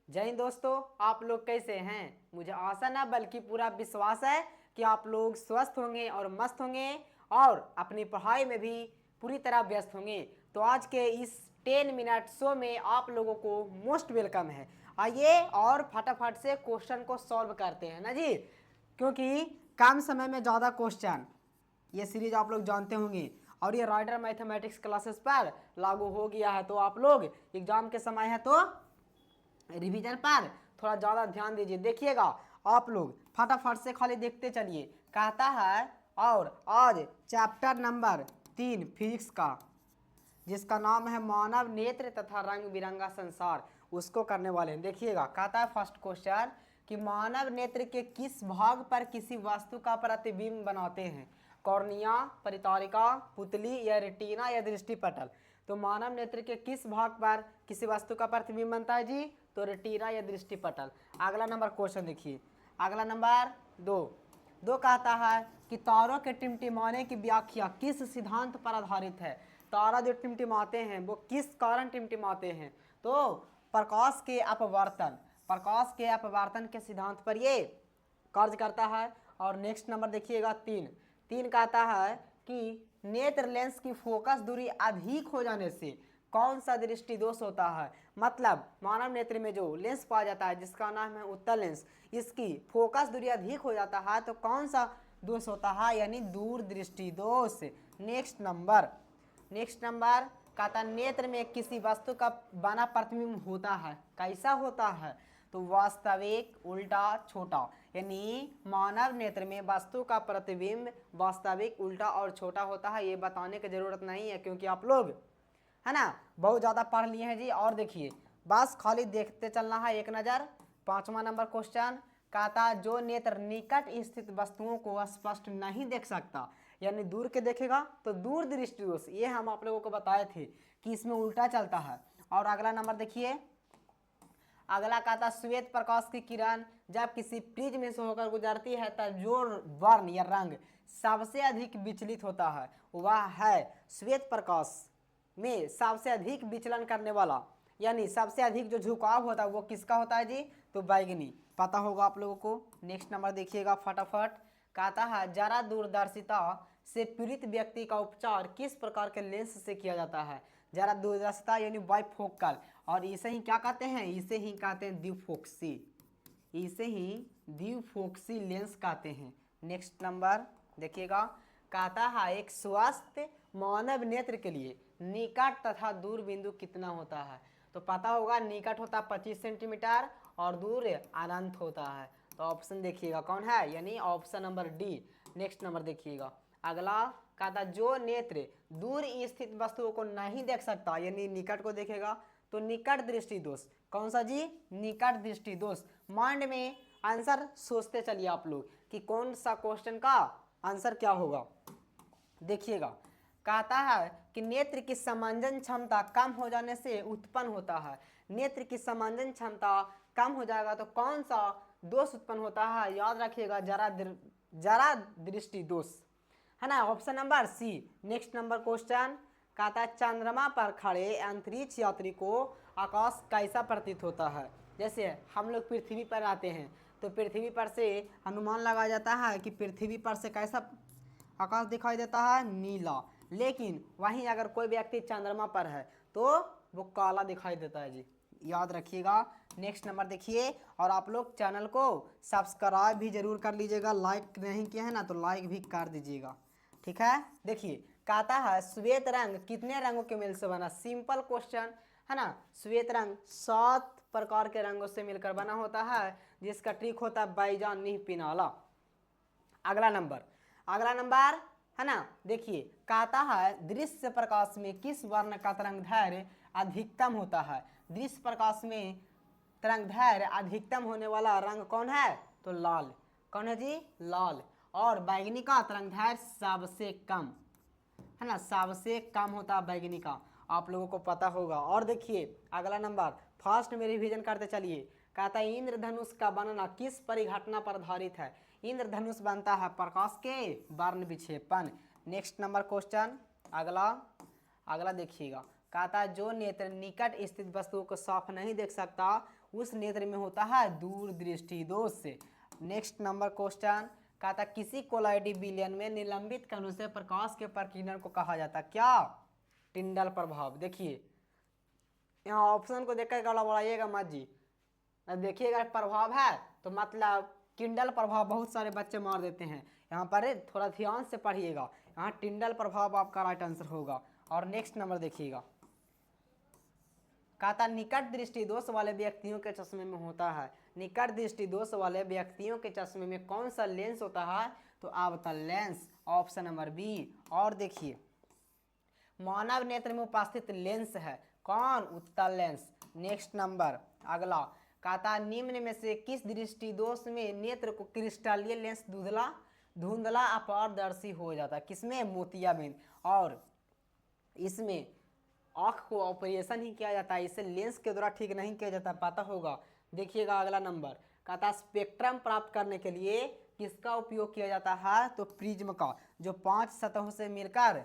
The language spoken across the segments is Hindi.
जय हिंद दोस्तों, आप लोग कैसे हैं। मुझे आशा ना बल्कि पूरा विश्वास है कि आप लोग स्वस्थ होंगे और मस्त होंगे और अपनी पढ़ाई में भी पूरी तरह व्यस्त होंगे। तो आज के इस 10 मिनट शो में आप लोगों को मोस्ट वेलकम है। आइए और फटाफट से क्वेश्चन को सॉल्व करते हैं ना जी, क्योंकि कम समय में ज़्यादा क्वेश्चन ये सीरीज आप लोग जानते होंगे और ये राइडर मैथमेटिक्स क्लासेस पर लागू हो गया है। तो आप लोग एग्जाम के समय है तो रिवीजन पर थोड़ा ज़्यादा ध्यान दीजिए। देखिएगा आप लोग फटाफट से खाली देखते चलिए। कहता है और आज चैप्टर नंबर 3 फिजिक्स का, जिसका नाम है मानव नेत्र तथा रंग बिरंगा संसार, उसको करने वाले हैं। देखिएगा कहता है फर्स्ट क्वेश्चन कि मानव नेत्र के किस भाग पर किसी वस्तु का प्रतिबिंब बनाते हैं। कॉर्निया, परितारिका, पुतली या रेटिना या दृष्टिपटल। तो मानव नेत्र के किस भाग पर किसी वस्तु का प्रतिबिंब बनता है जी, तो रेटिना या दृष्टिपटल। अगला नंबर क्वेश्चन देखिए, अगला नंबर दो कहता है कि तारों के टिमटिमाने की व्याख्या किस सिद्धांत पर आधारित है। तारा जो टिमटिमाते हैं वो किस कारण टिमटिमाते हैं, तो प्रकाश के अपवर्तन के सिद्धांत पर ये कार्य करता है। और नेक्स्ट नंबर देखिएगा 3 कहता है कि नेत्र लेंस की फोकस दूरी अधिक हो जाने से कौन सा दृष्टि दोष होता है। मतलब मानव नेत्र में जो लेंस पाया जाता है जिसका नाम है उत्तल लेंस, इसकी फोकस दूरी अधिक हो जाता है तो कौन सा दोष होता है, यानी दूरदृष्टि दोष। नेक्स्ट नंबर कहता नेत्र में किसी वस्तु का बना प्रतिबिंब होता है, कैसा होता है, तो वास्तविक, उल्टा, छोटा। यानी मानव नेत्र में वस्तु का प्रतिबिंब वास्तविक, उल्टा और छोटा होता है। ये बताने की जरूरत नहीं है क्योंकि आप लोग है ना बहुत ज़्यादा पढ़ लिए हैं जी। और देखिए बस खाली देखते चलना है एक नज़र। 5वां नंबर क्वेश्चन कहता जो नेत्र निकट स्थित वस्तुओं को स्पष्ट नहीं देख सकता, यानी दूर के देखेगा तो दूर दृष्टि दोष। ये हम आप लोगों को बताए थे कि इसमें उल्टा चलता है। और अगला नंबर देखिए, अगला कहता श्वेत प्रकाश की किरण जब किसी प्रिज्म में से होकर गुजरती है तब जो वर्ण या रंग सबसे अधिक विचलित होता है वह है श्वेत प्रकाश में सबसे अधिक विचलन करने वाला, यानी सबसे अधिक जो झुकाव होता है वो किसका होता है जी, तो बैगनी। पता होगा आप लोगों को। नेक्स्ट नंबर देखिएगा फटाफट। कहता है जरा दूरदर्शिता से पीड़ित व्यक्ति का उपचार किस प्रकार के लेंस से किया जाता है। जरा दूरदर्शिता यानी बाइफोकल, और इसे ही क्या कहते हैं, इसे ही कहते हैं द्विफोक्सी लेंस कहते हैं। नेक्स्ट नंबर देखिएगा, कहता है एक स्वस्थ मानव नेत्र के लिए निकट तथा दूर बिंदु कितना होता है। तो पता होगा निकट होता 25 सेंटीमीटर और दूर अनंत होता है। तो ऑप्शन देखिएगा कौन है, यानी option number D. Next number देखिएगा, अगला कहता जो नेत्र दूर स्थित वस्तुओं को नहीं देख सकता, यानी निकट को देखेगा, तो निकट दृष्टि दोष। कौन सा जी, निकट दृष्टि दोष। माइंड में आंसर सोचते चलिए आप लोग कि कौन सा क्वेश्चन का आंसर क्या होगा। देखिएगा कहता है कि नेत्र की समंजन क्षमता कम हो जाने से उत्पन्न होता है। नेत्र की समंजन क्षमता कम हो जाएगा तो कौन सा दोष उत्पन्न होता है, याद रखिएगा जरा दृष्टि दोष, है ना, option number C. Next number question कहता है चंद्रमा पर खड़े अंतरिक्ष यात्री को आकाश कैसा प्रतीत होता है। जैसे हम लोग पृथ्वी पर आते हैं तो पृथ्वी पर से अनुमान लगाया जाता है कि पृथ्वी पर से कैसा आकाश दिखाई देता है, नीला। लेकिन वहीं अगर कोई व्यक्ति चंद्रमा पर है तो वो काला दिखाई देता है जी, याद रखिएगा। नेक्स्ट नंबर देखिए, और आप लोग चैनल को सब्सक्राइब भी जरूर कर लीजिएगा, लाइक नहीं किया है ना तो लाइक भी कर दीजिएगा, ठीक है। देखिए कहता है श्वेत रंग कितने रंगों के मेल से बना। सिंपल क्वेश्चन है ना। श्वेत रंग 7 प्रकार के रंगों से मिलकर बना होता है, जिसका ट्रिक होता है बाईजान नीह पिनाला। अगला नंबर है ना, देखिए कहता है दृश्य प्रकाश में किस वर्ण का तरंगदैर्घ्य अधिकतम होता है। दृश्य प्रकाश में तरंगदैर्घ्य अधिकतम होने वाला रंग कौन है, तो लाल। कौन है जी, लाल। और बैगनी का तरंगदैर्घ्य सबसे कम, है ना, सबसे कम होता है बैगनी का, आप लोगों को पता होगा। और देखिए अगला नंबर फास्ट में रिवीजन करते चलिए। कहता है इंद्रधनुष का बनना किस परिघटना पर आधारित है। इंद्रधनुष बनता है प्रकाश के वर्ण विक्षेपण। नेक्स्ट नंबर क्वेश्चन अगला देखिएगा, कहा था जो नेत्र निकट स्थित वस्तुओं को साफ नहीं देख सकता उस नेत्र में होता है दूर दृष्टि दोष से। नेक्स्ट नंबर क्वेश्चन कहा था किसी कोलाइडी विलयन में निलंबित करने से प्रकाश के प्रकीर्णन को कहा जाता क्या? टिंडल प्रभाव। देखिए यहाँ ऑप्शन को देखकर गड़बड़ाइएगा मत जी, देखिएगा प्रभाव है तो मतलब टिंडल प्रभाव बहुत सारे बच्चे मार देते हैं, यहाँ पर थोड़ा ध्यान से पढ़िएगा, यहाँ टिंडल प्रभाव आपका राइट आंसर होगा। और नेक्स्ट नंबर देखिएगा कहा था निकट दृष्टि दोष वाले व्यक्तियों के चश्मे में होता है, निकट दृष्टि दोष वाले व्यक्तियों के चश्मे में कौन सा लेंस होता है? तो अवतल लेंस, ऑप्शन नंबर बी। और देखिए मानव नेत्र में उपस्थित लेंस है कौन? उत्तल लेंस। नेक्स्ट नंबर अगला कहा था निम्न में से किस दृष्टि दोष में नेत्र को क्रिस्टलीय लेंस धुंधला अपारदर्शी हो जाता है? किसमें? मोतियाबिंद। और इसमें आँख को ऑपरेशन ही किया जाता है, इसे लेंस के द्वारा ठीक नहीं किया जाता, पता होगा। देखिएगा अगला नंबर कहा था स्पेक्ट्रम प्राप्त करने के लिए किसका उपयोग किया जाता है? तो प्रिज्म का, जो 5 सतहों से मिलकर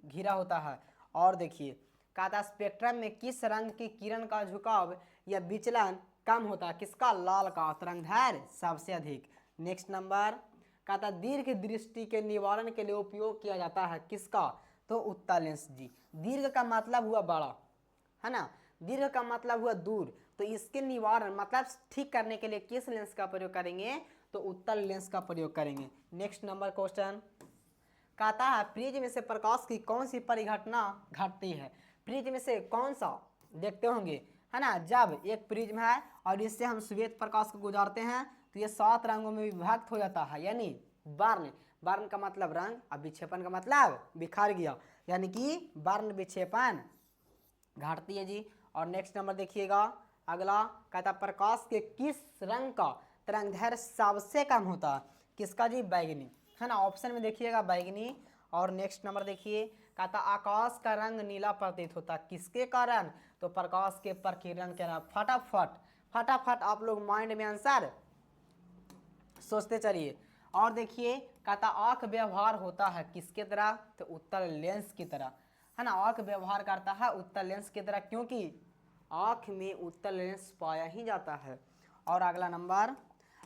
घिरा होता है। और देखिए कहा था स्पेक्ट्रम में किस रंग की किरण का झुकाव या विचलन कम होता है? किसका? लाल का। तरंगदैर्घ्य सबसे अधिक। नेक्स्ट नंबर कहा था दीर्घ दृष्टि के निवारण के लिए उपयोग किया जाता है किसका? तो उत्तल लेंस जी। दीर्घ का मतलब हुआ बड़ा, है ना, दीर्घ का मतलब हुआ दूर, तो इसके निवारण मतलब ठीक करने के लिए किस लेंस का प्रयोग करेंगे? तो उत्तल लेंस का प्रयोग करेंगे। नेक्स्ट नंबर क्वेश्चन कहता है प्रिज्म से प्रकाश की कौन सी परिघटना घटती है? प्रिज्म से कौन सा देखते होंगे, है ना, जब एक प्रिज्म है और इससे हम श्वेत प्रकाश को गुजारते हैं तो ये 7 रंगों में विभक्त हो जाता है, यानी वर्ण। वर्ण का मतलब रंग, और विक्षेपण का मतलब बिखर गया, यानी कि वर्ण विक्षेपण घटती है जी। और नेक्स्ट नंबर देखिएगा अगला कहता प्रकाश के किस रंग का तरंगदैर्घ्य सबसे कम होता है? किसका जी? बैगनी, है ना, ऑप्शन में देखिएगा बैगनी। और नेक्स्ट नंबर देखिए कहता आकाश का रंग नीला प्रतीत होता किसके कारण? तो प्रकाश के प्रकीर्णन के कारण। फटाफट फटाफट आप लोग माइंड में आंसर सोचते चलिए। और देखिए कहता आंख व्यवहार होता है किसके तरह? तो उत्तल लेंस की तरह, है ना, आंख व्यवहार करता है उत्तल लेंस की तरह, क्योंकि आंख में उत्तल लेंस पाया ही जाता है। और अगला नंबर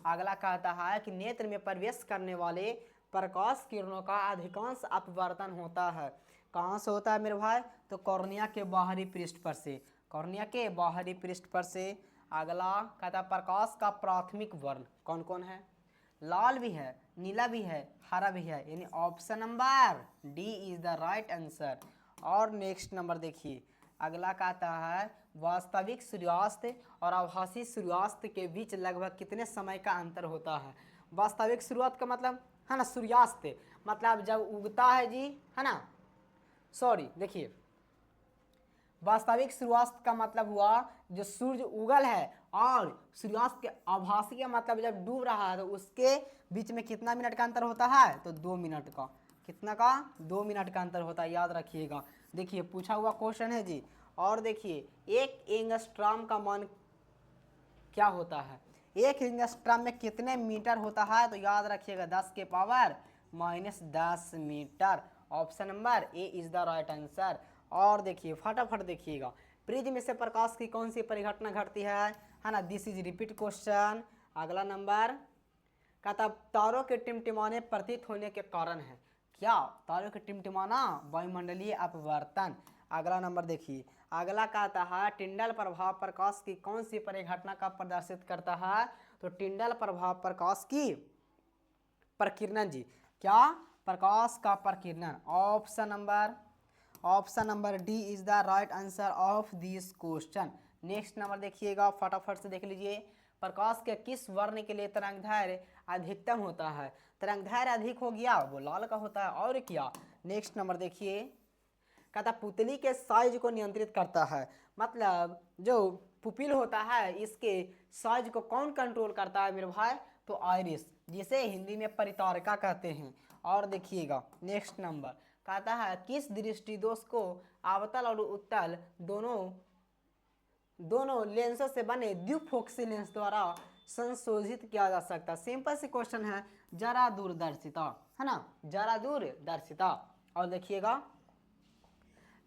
अगला कहता है कि नेत्र में प्रवेश करने वाले प्रकाश किरणों का अधिकांश अपवर्तन होता है कहाँ से होता है मेरे भाई? तो कॉर्निया के बाहरी पृष्ठ पर से, कॉर्निया के बाहरी पृष्ठ पर से। अगला कहता प्रकाश का प्राथमिक वर्ण कौन कौन है? लाल भी है, नीला भी है, हरा भी है, यानी option number D is the right answer. और नेक्स्ट नंबर देखिए अगला कहता है वास्तविक सूर्यास्त और आभासी सूर्यास्त के बीच लगभग कितने समय का अंतर होता है? वास्तविक सूर्यास्त का मतलब, है ना, सूर्यास्त मतलब जब उगता है जी, है ना, सॉरी देखिए वास्तविक सूर्यास्त का मतलब हुआ जो सूर्य उगल है, और सूर्यास्त के आभासी का मतलब जब डूब रहा है तो उसके बीच में कितना मिनट का अंतर होता है? तो 2 मिनट का। कितना का? 2 मिनट का अंतर होता है, याद रखिएगा। देखिए पूछा हुआ क्वेश्चन है जी। और देखिए एक एंगस्ट्रॉम का मान क्या होता है? एक एंगस्ट्रॉम में कितने मीटर होता है? तो याद रखिएगा 10 के power -10 metre. Option number A is the right answer. और देखिए फटाफट देखिएगा प्रिज्म से प्रकाश की कौन सी परिघटना घटती है ना, दिस इज रिपीट क्वेश्चन। अगला नंबर कहता तारों के टिमटिमाने प्रतीत होने के कारण है क्या? तारों के टिमटिमाना वायुमंडलीय अपवर्तन। अगला नंबर देखिए अगला कहता है टिंडल प्रभाव प्रकाश की कौन सी परिघटना का प्रदर्शित करता है? तो टिंडल प्रभाव प्रकाश की प्रकीर्णन जी। क्या? प्रकाश का प्रकीर्णन। Option number D is the right answer of this question. Next number देखिएगा फटाफट से देख लीजिए प्रकाश के किस वर्ण के लिए तरंगदैर्घ्य अधिकतम होता है? तरंगदैर्घ्य अधिक हो गया वो लाल का होता है। और क्या? नेक्स्ट नंबर देखिए कहता पुतली के साइज को नियंत्रित करता है, मतलब जो पुपिल होता है इसके साइज को कौन कंट्रोल करता है मेरे भाई? तो आइरिस, जिसे हिंदी में परितारिका कहते हैं। और देखिएगा नेक्स्ट नंबर कहता है किस दृष्टि दोष को अवतल और उत्तल दोनों लेंसों से बने द्विफोक्सी लेंस द्वारा संशोधित किया जा सकता है? सिंपल सी क्वेश्चन है, जरा दूरदर्शिता, है ना, जरा दूरदर्शिता। और देखिएगा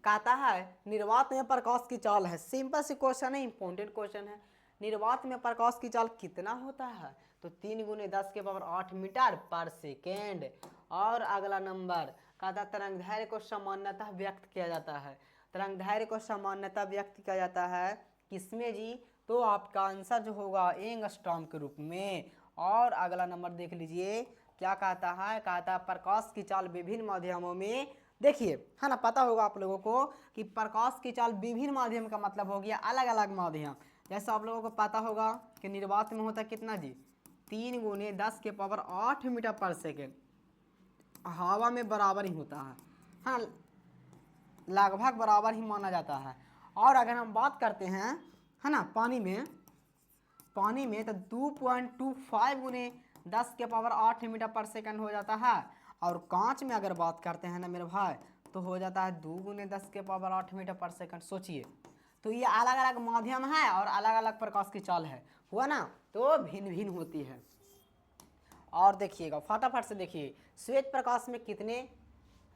कहता है निर्वात में प्रकाश की चाल है, सिंपल सी क्वेश्चन है, इंपॉर्टेंट क्वेश्चन है। निर्वात में प्रकाश की चाल कितना होता है, तो 3 × 10⁸ मीटर पर सेकेंड। और अगला नंबर कहता तरंगदैर्घ्य को सामान्यतः व्यक्त किया जाता है, तरंगदैर्घ्य को सामान्यतः व्यक्त किया जाता है किसमें जी, तो आपका आंसर जो होगा एंगस्ट्रॉम के रूप में। और अगला नंबर देख लीजिए क्या कहता है, कहता है प्रकाश की चाल विभिन्न माध्यमों में, देखिए है ना, पता होगा आप लोगों को कि प्रकाश की चाल विभिन्न माध्यम का मतलब हो गया अलग अलग माध्यम। जैसे आप लोगों को पता होगा कि निर्वात में होता कितना जी, 3 × 10⁸ मीटर पर सेकेंड, हवा में बराबर ही होता है, हाँ लगभग बराबर ही माना जाता है। और अगर हम बात करते हैं है ना पानी में तो 2.25 × 10⁸ मीटर पर सेकेंड हो जाता है। और कांच में अगर बात करते हैं ना मेरे भाई तो हो जाता है 2 × 10⁸ मीटर पर सेकेंड। सोचिए तो ये अलग अलग माध्यम है और अलग अलग प्रकाश की चाल है, हुआ ना, तो भिन्न भिन्न होती है। और देखिएगा फटाफट से देखिए श्वेत प्रकाश में कितने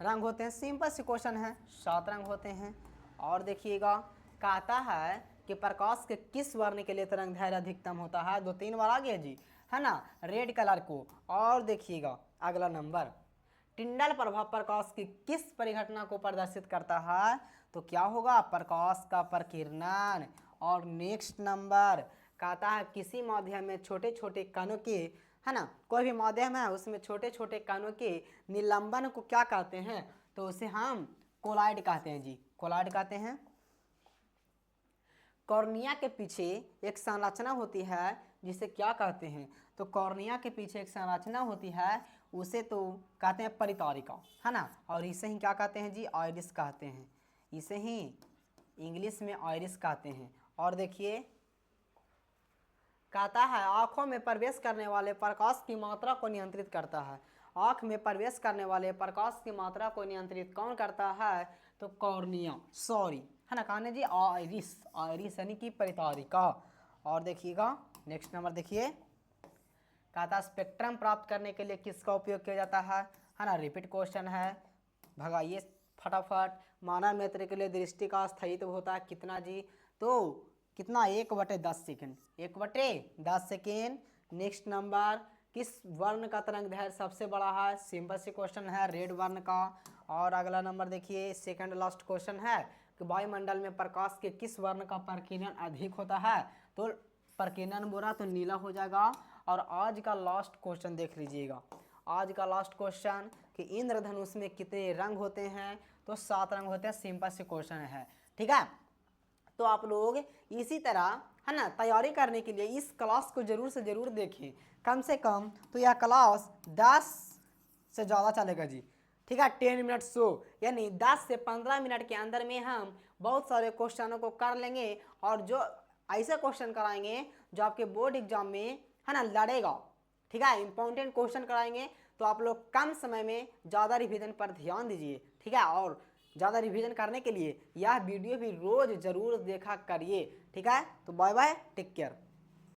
रंग होते हैं, सिंपल सी क्वेश्चन है, 7 रंग होते हैं। और देखिएगा कहता है कि प्रकाश के किस वर्ण के लिए तरंगदैर्घ्य अधिकतम होता है, 2-3 बार आ गया जी, है ना, रेड कलर को। और देखिएगा अगला नंबर टिंडल प्रभाव प्रकाश की किस परिघटना को प्रदर्शित करता है, तो क्या होगा प्रकाश का प्रकीर्णन। और नेक्स्ट नंबर कहता है किसी माध्यम में छोटे छोटे कणों के, है ना, कोई भी माध्यम है उसमें छोटे छोटे कणों के निलंबन को क्या कहते हैं, तो उसे हम कोलाइड कहते हैं जी, कोलाइड कहते हैं। कॉर्निया के पीछे एक संरचना होती है जिसे क्या कहते हैं, तो कॉर्निया के पीछे एक संरचना होती है उसे तो कहते हैं परितारिका, है ना, और इसे ही क्या कहते हैं जी, आइरिस कहते हैं, इसे ही इंग्लिश में आइरिस कहते हैं। और देखिए कहता है आँखों में प्रवेश करने वाले प्रकाश की मात्रा को नियंत्रित करता है, आँख में प्रवेश करने वाले प्रकाश की मात्रा को नियंत्रित कौन करता है, तो कॉर्निया, सॉरी है ना, कहने जी आइरिस, आइरिस यानी कि परितारिका। और देखिएगा नेक्स्ट नंबर देखिए कहता है स्पेक्ट्रम प्राप्त करने के लिए किसका उपयोग किया जाता है ना, रिपीट क्वेश्चन है, भगाइए फटाफट। मानव नेत्र के लिए दृष्टि का स्थायित्व होता है कितना जी, तो कितना 1/10 सेकेंड, 1/10 सेकेंड। नेक्स्ट नंबर किस वर्ण का तरंगदैर्घ्य सबसे बड़ा है, सिंपल सी क्वेश्चन है, रेड वर्ण का। और अगला नंबर देखिए सेकंड लास्ट क्वेश्चन है कि वायुमंडल में प्रकाश के किस वर्ण का प्रकीर्णन अधिक होता है, तो प्रकीर्णन बोला तो नीला हो जाएगा। और आज का लास्ट क्वेश्चन देख लीजिएगा, आज का लास्ट क्वेश्चन कि इंद्रधनुष में कितने रंग होते हैं, तो 7 रंग होते हैं, सिंपल सी क्वेश्चन है, ठीक है। तो आप लोग इसी तरह है ना तैयारी करने के लिए इस क्लास को जरूर से जरूर देखें, कम से कम तो यह क्लास 10 से ज़्यादा चलेगा जी, ठीक है, 10 मिनट शो, यानी 10 से 15 मिनट के अंदर में हम बहुत सारे क्वेश्चनों को कर लेंगे। और जो ऐसे क्वेश्चन कराएंगे जो आपके बोर्ड एग्जाम में है ना लड़ेगा, ठीक है, इंपॉर्टेंट क्वेश्चन कराएंगे, तो आप लोग कम समय में ज़्यादा रिवीजन पर ध्यान दीजिए, ठीक है। और ज़्यादा रिवीजन करने के लिए यह वीडियो भी रोज़ ज़रूर देखा करिए, ठीक है। तो बाय बाय, टेक केयर।